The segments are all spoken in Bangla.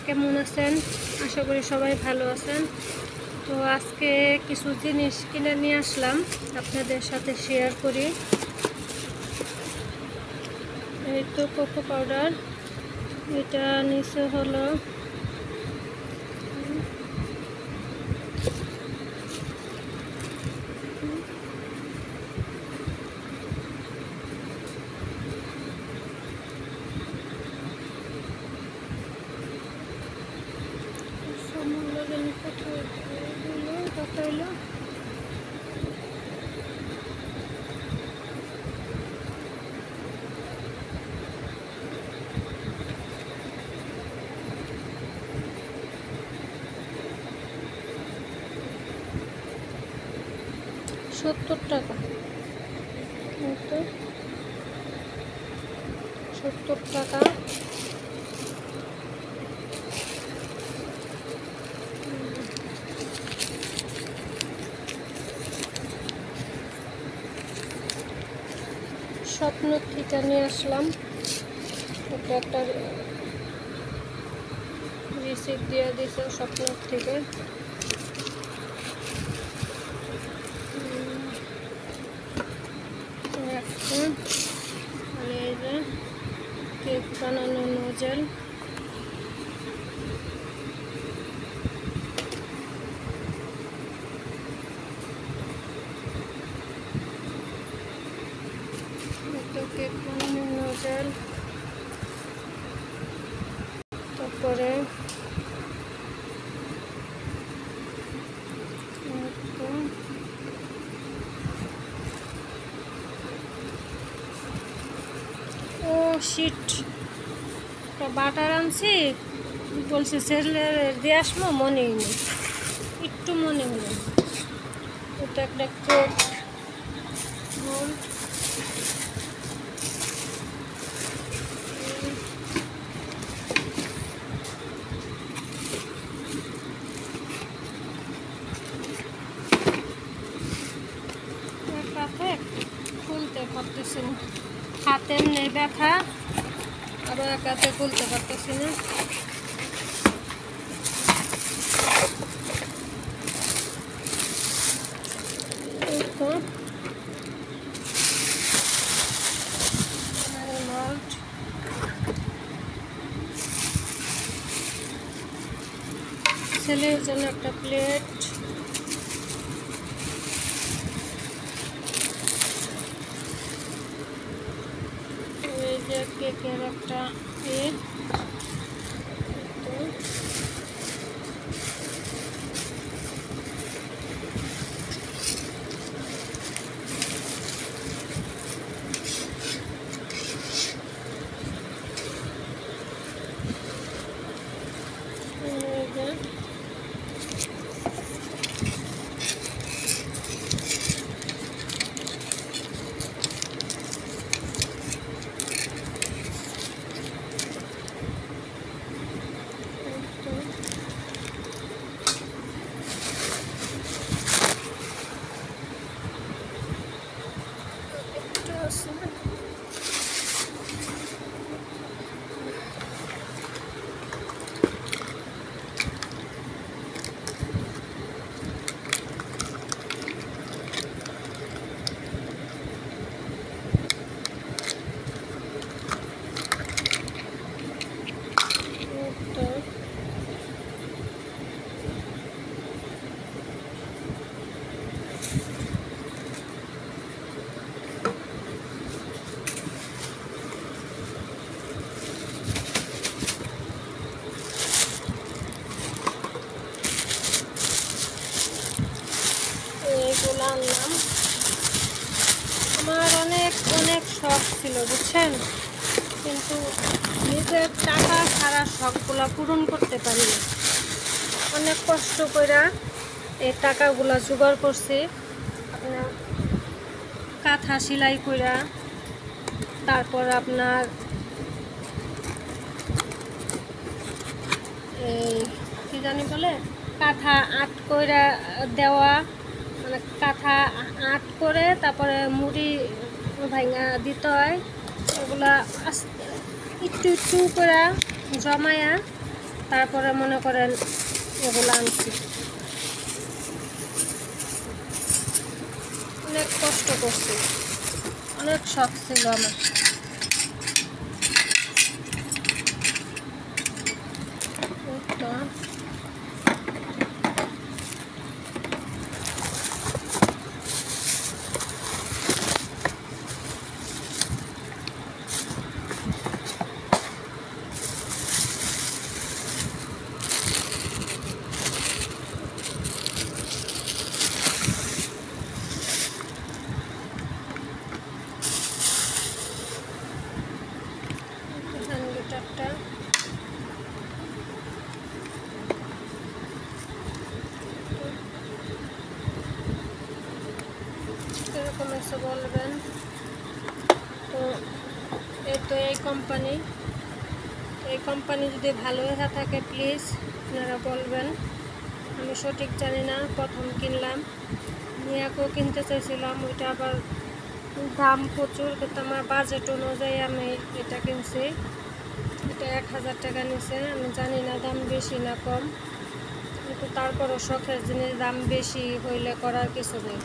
কেমন আছেন? আশা করি সবাই ভালো আছেন। তো আজকে কিছু জিনিস কিনে নিয়ে আসলাম, আপনাদের সাথে শেয়ার করি। এই তো কোকো পাউডার, এটা নিচে হলো টাকা, 70 টাকা। স্বপ্ন থেকে নিয়ে আসলাম, এটা একটা রিসিপ্ট দিয়ে দিয়েছে স্বপ্ন থেকে। এই যে কেক বানানো নোজেল, কেক বানানো নোজেল। তারপরে ও শিট, বাটার আনছি, বলছে সেলে দিয়ে আসবো, মনেই নেই, একটু মনে হলো। এটা একটা কেক মোল্ড, খুলতে পারতেছি না, হাতে এমনি ব্যথা, আরও একাতে খুলতে পারতেছি না। ছেলের জন্য একটা প্লেট, এই যে কেকের একটা প্লেট, এইগুলো আনলাম। আমার অনেক শখ ছিল, বুঝছেন, কিন্তু নিজের টাকা ছাড়া শখগুলা পূরণ করতে পারি না। অনেক কষ্ট করে এই টাকাগুলা জোগাড় করছি, আপনার কাঁথা সেলাই করে, তারপর আপনার এই কী জানি বলে, কাঁথা আট করে দেওয়া, মানে কাঁথা আট করে তারপরে মুড়ি ভাঙা দিতে হয়। এগুলা একটু করে জমায়া তারপরে মনে করেন এগুলো আনছি। অনেক কষ্ট করছি, অনেক শখ ছিল আমার। এরকম এসে বলবেন। তো এই কোম্পানি যদি ভালো হয়ে থাকে প্লিজ আপনারা বলবেন। আমি সঠিক জানি না, প্রথম কিনলাম, মিয়াকেও কিনতে চাইছিলাম, ওইটা আবার দাম প্রচুর, কিন্তু আমার বাজেট অনুযায়ী আমি এটা কিনছি। এটা 1000 টাকা নিছে। আমি জানি না দাম বেশি না কম, কিন্তু তারপরও শখের জিনিস দাম বেশি হইলে করার কিছু নেই।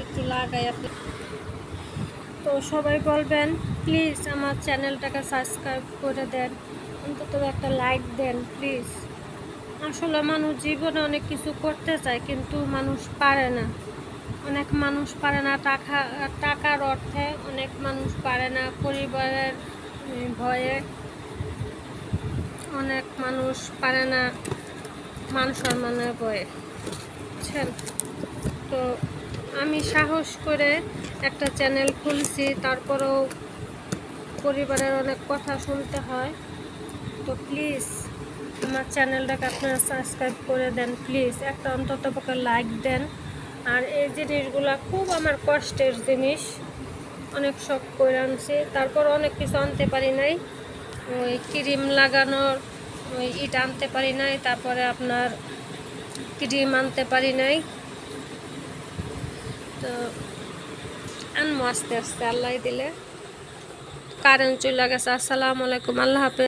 একটু লাগাই আপনি। তো সবাই বলবেন প্লিজ আমার চ্যানেলটাকে সাবস্ক্রাইব করে দেন, অন্তত একটা লাইক দেন প্লিজ। আসলে মানুষ জীবনে অনেক কিছু করতে চায়, কিন্তু মানুষ পারে না। অনেক মানুষ পারে না টাকার অর্থে, অনেক মানুষ পারে না পরিবারের ভয়ে, অনেক মানুষ পারে না মান সম্মানের ভয়ে, বুঝছেন? তো আমি সাহস করে একটা চ্যানেল খুলছি, তারপরেও পরিবারের অনেক কথা শুনতে হয়। তো প্লিজ আমার চ্যানেলটাকে আপনারা সাবস্ক্রাইব করে দেন প্লিজ, একটা অন্তত পক্ষে লাইক দেন। আর এই জিনিসগুলো খুব আমার কষ্টের জিনিস, অনেক শখ করে আনছি, তারপর অনেক কিছু আনতে পারি নাই। ওই ক্রিম লাগানোর ওই ইট আনতে পারি নাই, তারপরে আপনার ক্রিম আনতে পারি নাই। তো আনবো আস্তে আস্তে, আল্লাহ দিলে। কারেন্ট চলে গেছে। আসসালামু আলাইকুম, আল্লাহ হাফেজ।